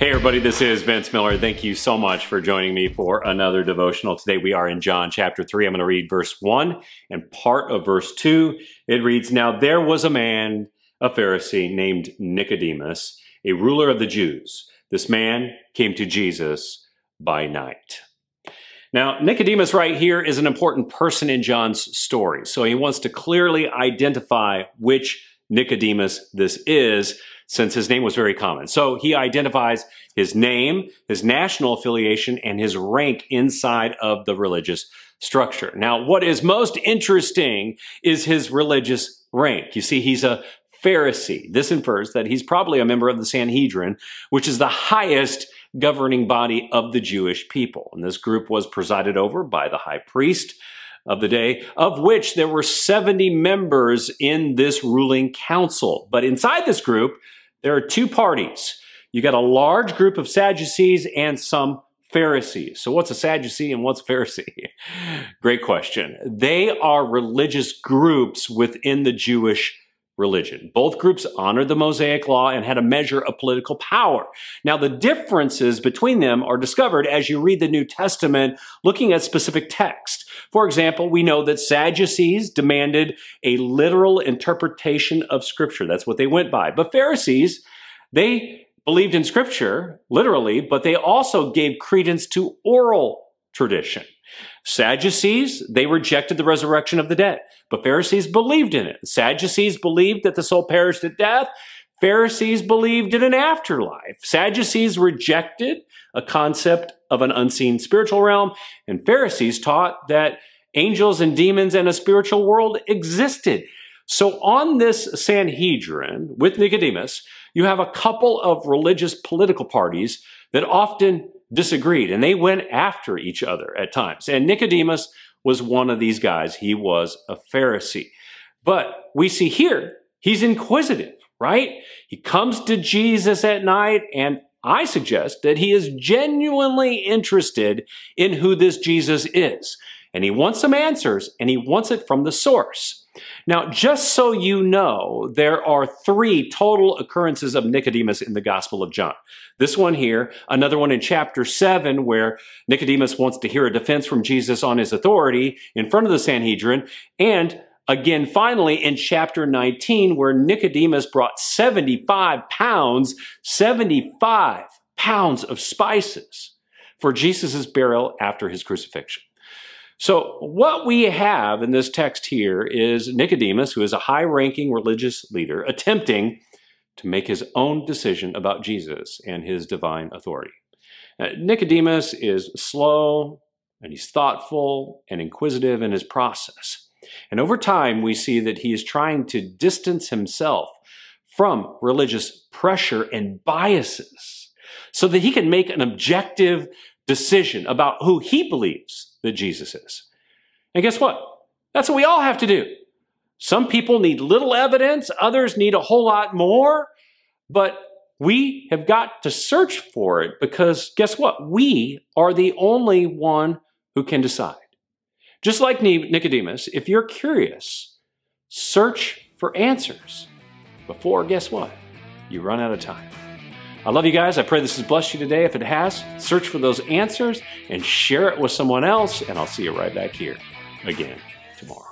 Hey everybody, this is Vince Miller. Thank you so much for joining me for another devotional. Today we are in John chapter 3. I'm going to read verse 1 and part of verse 2. It reads, "Now there was a man, a Pharisee, named Nicodemus, a ruler of the Jews. This man came to Jesus by night." Now, Nicodemus right here is an important person in John's story. So he wants to clearly identify which Nicodemus this is, since his name was very common. So he identifies his name, his national affiliation, and his rank inside of the religious structure. Now, what is most interesting is his religious rank. You see, he's a Pharisee. This infers that he's probably a member of the Sanhedrin, which is the highest governing body of the Jewish people. And this group was presided over by the high priest of the day, of which there were 70 members in this ruling council. But inside this group, there are two parties. You got a large group of Sadducees and some Pharisees. So what's a Sadducee and what's a Pharisee? Great question. They are religious groups within the Jewish religion. Both groups honored the Mosaic Law and had a measure of political power. Now, the differences between them are discovered as you read the New Testament, looking at specific text. For example, we know that Sadducees demanded a literal interpretation of Scripture. That's what they went by. But Pharisees, they believed in Scripture, literally, but they also gave credence to oral tradition. Sadducees, they rejected the resurrection of the dead, but Pharisees believed in it. Sadducees believed that the soul perished at death. Pharisees believed in an afterlife. Sadducees rejected a concept of an unseen spiritual realm, and Pharisees taught that angels and demons and a spiritual world existed. So on this Sanhedrin with Nicodemus, you have a couple of religious political parties that often disagreed, and they went after each other at times. And Nicodemus was one of these guys. He was a Pharisee. But we see here, he's inquisitive, right? He comes to Jesus at night, and I suggest that he is genuinely interested in who this Jesus is. And he wants some answers, and he wants it from the source. Now, just so you know, there are 3 total occurrences of Nicodemus in the Gospel of John. This one here, another one in chapter 7, where Nicodemus wants to hear a defense from Jesus on his authority in front of the Sanhedrin, and again, finally, in chapter 19, where Nicodemus brought 75 pounds of spices for Jesus' burial after his crucifixion. So what we have in this text here is Nicodemus, who is a high-ranking religious leader, attempting to make his own decision about Jesus and his divine authority. Nicodemus is slow, and he's thoughtful and inquisitive in his process. And over time, we see that he is trying to distance himself from religious pressure and biases so that he can make an objective decision about who he believes that Jesus is. And guess what? That's what we all have to do. Some people need little evidence, others need a whole lot more, but we have got to search for it because guess what? We are the only one who can decide. Just like Nicodemus, if you're curious, search for answers before, guess what? You run out of time. I love you guys. I pray this has blessed you today. If it has, search for those answers and share it with someone else, and I'll see you right back here again tomorrow.